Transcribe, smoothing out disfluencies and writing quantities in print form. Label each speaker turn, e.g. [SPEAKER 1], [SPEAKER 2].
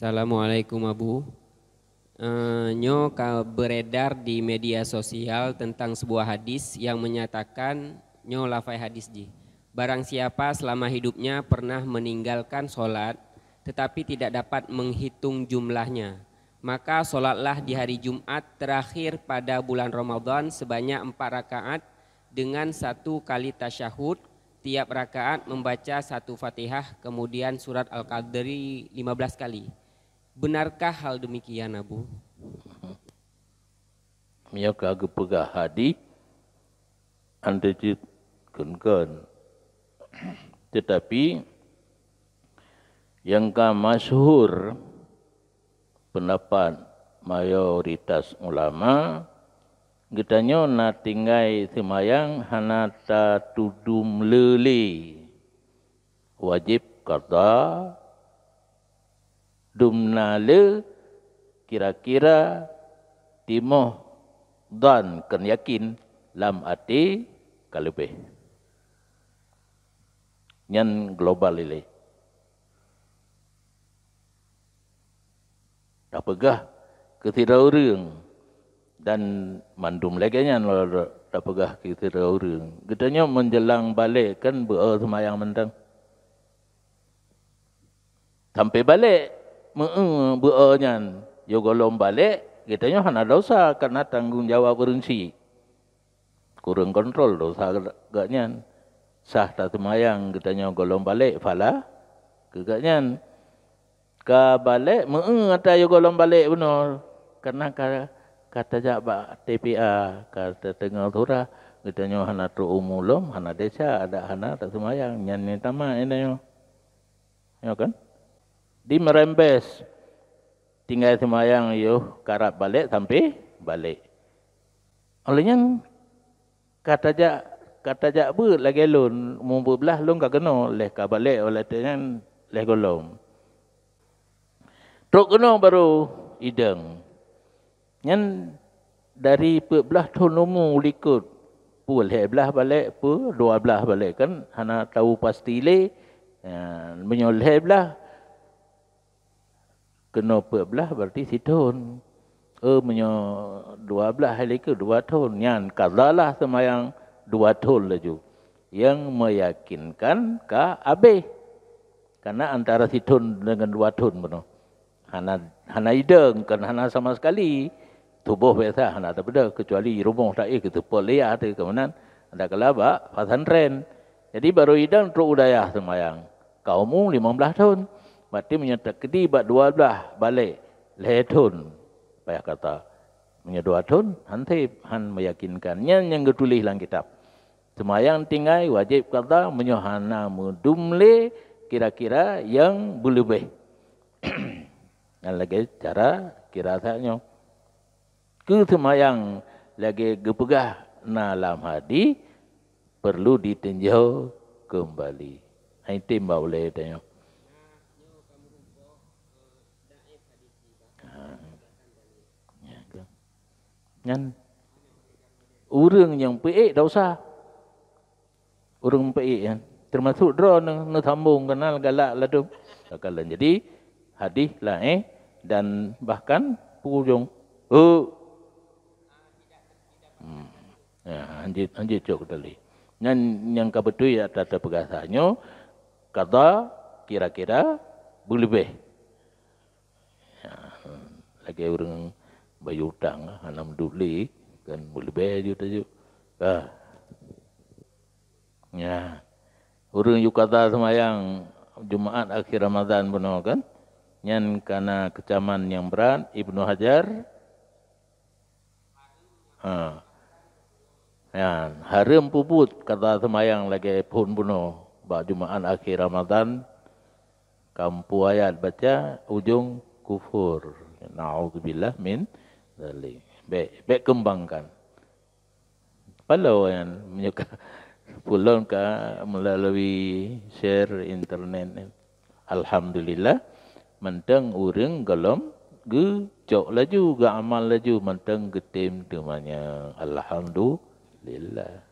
[SPEAKER 1] Assalamualaikum Abu. Beredar di media sosial tentang sebuah hadis yang menyatakan lafai hadis ji. Barang siapa selama hidupnya pernah meninggalkan sholat tetapi tidak dapat menghitung jumlahnya, maka sholatlah di hari Jumat terakhir pada bulan Ramadan sebanyak 4 rakaat dengan 1 kali tasyahud. Tiap rakaat membaca 1 Fatihah kemudian surat Al-Qadri 15 kali. Benarkah hal demikian Abu?
[SPEAKER 2] Mia kagak pegah hadi anda jid kun. Tetapi yang masyhur pendapat mayoritas ulama getanya na tinggai semayang hanata tudum lele wajib qada dumnale kira-kira timoh dan kan yakin lam ati kalebih nyan global ile dah pegah ketira urang dan mandum lagi nyan dah pegah ketira urang gedanya menjelang balik kan semayang mentang sampai balik beonyan yo golong balik kitanya hana dosa karena tanggung jawab berungsi kurang kontrol dosa gaknyan sah tak semayang kitanya golong balik fala kegaknyan ka balik ata yo golong balik benar karena kata jaba TPA kata tengah surah kitanya hana tu umulum hana desa ada hana tak semayang nyan ni tama ini yo ya kan di merembes tinggal semayang yo karap balik sampai balik. Olehnya kata jak ber lagi lun mumpu belah lun ka kena leh ka balik oleh tenyan leh golong. Truk kena baru ideng. Nyan dari belah tahun umur likut pu leh belah balik pu 12 balik kan hana tahu pasti le menyoleh belah kena belah berarti situn. Menyo 12 hari ke 2 tahun. Yang kazalah semayang 2 tahun laju. Yang meyakinkan ka abe. Karena antara situn dengan 2 tahun benar. Hana ideng kan hana sama sekali. Tubuh biasa hana tak beda kecuali rumah tak kita polia tu kemudian ada kelaba pesantren. Jadi baru ideng teruk udayah semayang. Kaummu 15 tahun. Berarti menyatakan kedi bat 12 balik letun payah kata menyedua tahun hantai han meyakinkannya yang ketulis dalam kitab semayang tinggai wajib kata menyohana mudumle kira-kira yang berlebih dan lagi cara kira sahaja ke semayang lagi gepegah na lam hadi perlu ditinjau kembali hai timbau boleh tanya. Nyan urang yang peik dah usah. Urang peik kan. Termasuk draw na sambung kenal galak lah tu. Bakalan jadi hadis lah dan bahkan pujung anjir cok tadi. Yang kebetul ya tata pegasannya kata kira-kira berlebih. Lagi urang bayu hutang hanam duli kan boleh bayar je ya urang yu kata semayang Jumaat akhir Ramadan benar kan nyan karena kecaman yang berat Ibnu Hajar ya haram puput kata semayang lagi pun bunuh ba Jumaat akhir Ramadan kampu ayat baca ujung kufur na'udzubillah min baik kembangkan. Kalau yang menyuka pulang ke melalui share internet. Alhamdulillah mentang urang galom ge cok laju ge amal laju mentang getim temanya. Alhamdulillah.